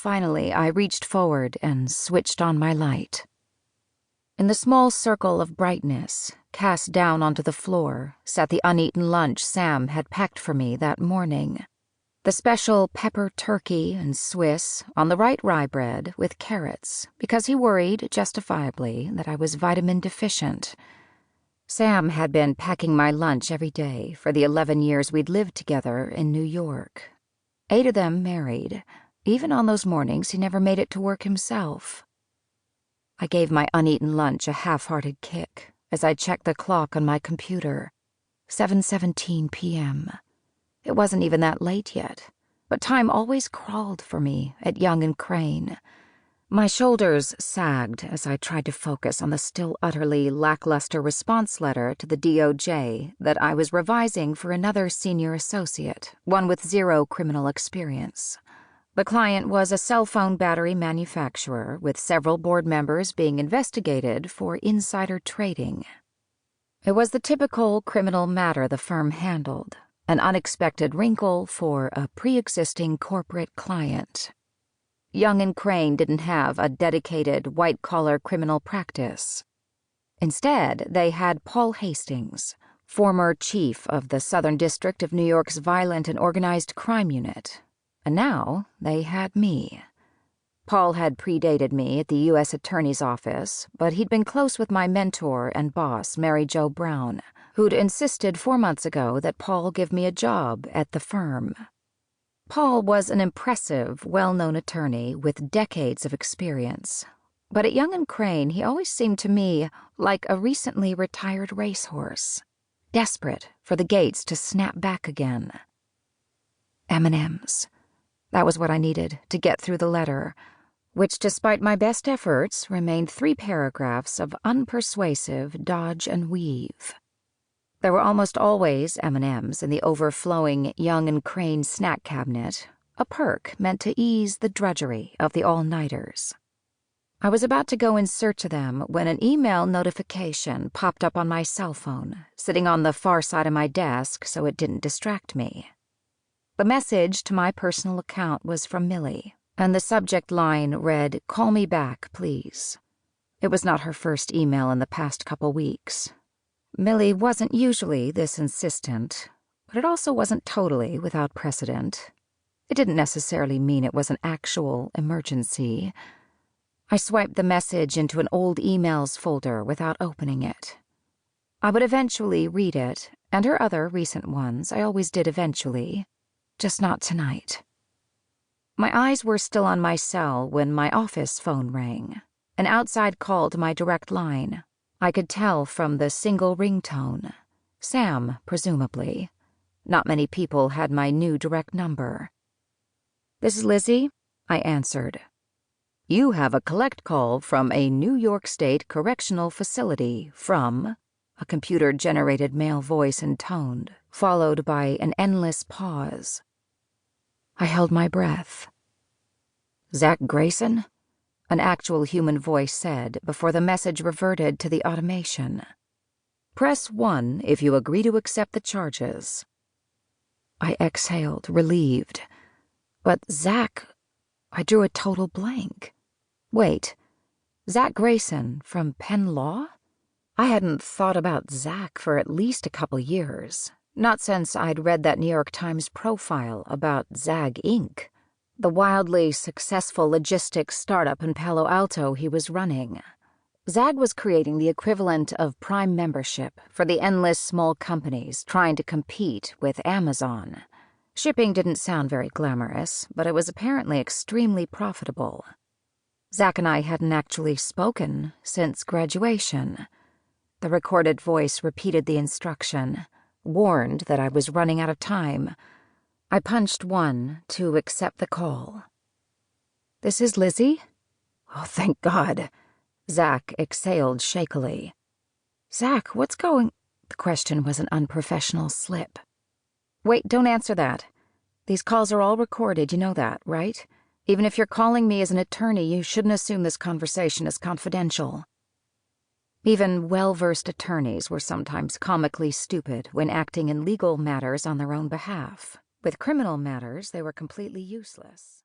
Finally, I reached forward and switched on my light. In the small circle of brightness, cast down onto the floor, sat the uneaten lunch Sam had packed for me that morning. The special pepper turkey and Swiss on the right rye bread with carrots, because he worried, justifiably, that I was vitamin deficient. Sam had been packing my lunch every day for the 11 years we'd lived together in New York. 8 of them married. Even on those mornings, he never made it to work himself. I gave my uneaten lunch a half-hearted kick as I checked the clock on my computer. 7:17 p.m. It wasn't even that late yet, but time always crawled for me at Young and Crane. My shoulders sagged as I tried to focus on the still utterly lackluster response letter to the DOJ that I was revising for another senior associate, one with 0 criminal experience. The client was a cell phone battery manufacturer with several board members being investigated for insider trading. It was the typical criminal matter the firm handled, an unexpected wrinkle for a pre-existing corporate client. Young and Crane didn't have a dedicated white-collar criminal practice. Instead, they had Paul Hastings, former chief of the Southern District of New York's Violent and Organized Crime Unit. And now they had me. Paul had predated me at the U.S. Attorney's Office, but he'd been close with my mentor and boss, Mary Jo Brown, who'd insisted 4 months ago that Paul give me a job at the firm. Paul was an impressive, well-known attorney with decades of experience, but at Young and Crane he always seemed to me like a recently retired racehorse, desperate for the gates to snap back again. M&Ms. That was what I needed to get through the letter, which, despite my best efforts, remained 3 paragraphs of unpersuasive dodge and weave. There were almost always M&Ms in the overflowing Young and Crane snack cabinet, a perk meant to ease the drudgery of the all-nighters. I was about to go in search of them when an email notification popped up on my cell phone, sitting on the far side of my desk so it didn't distract me. The message to my personal account was from Millie, and the subject line read, "Call me back, please." It was not her first email in the past couple weeks. Millie wasn't usually this insistent, but it also wasn't totally without precedent. It didn't necessarily mean it was an actual emergency. I swiped the message into an old emails folder without opening it. I would eventually read it, and her other recent ones I always did eventually. Just not tonight. My eyes were still on my cell when my office phone rang, an outside call to my direct line. I could tell from the single ringtone. Sam, presumably. Not many people had my new direct number. "This is Lizzie," I answered. "You have a collect call from a New York State correctional facility from," a computer-generated male voice intoned, followed by an endless pause. I held my breath. "Zach Grayson?" an actual human voice said before the message reverted to the automation. "Press 1 if you agree to accept the charges." I exhaled, relieved. But Zach, I drew a total blank. Wait, Zach Grayson from Penn Law? I hadn't thought about Zach for at least a couple years. Not since I'd read that New York Times profile about Zag Inc., the wildly successful logistics startup in Palo Alto he was running. Zag was creating the equivalent of Prime membership for the endless small companies trying to compete with Amazon. Shipping didn't sound very glamorous, but it was apparently extremely profitable. Zach and I hadn't actually spoken since graduation. The recorded voice repeated the instruction, warned that I was running out of time. I punched 1 to accept the call. "This is Lizzie?" "Oh, thank God," Zach exhaled shakily. "Zach, what's going—" The question was an unprofessional slip. "Wait, don't answer that. These calls are all recorded, you know that, right? Even if you're calling me as an attorney, you shouldn't assume this conversation is confidential." Even well-versed attorneys were sometimes comically stupid when acting in legal matters on their own behalf. With criminal matters, they were completely useless.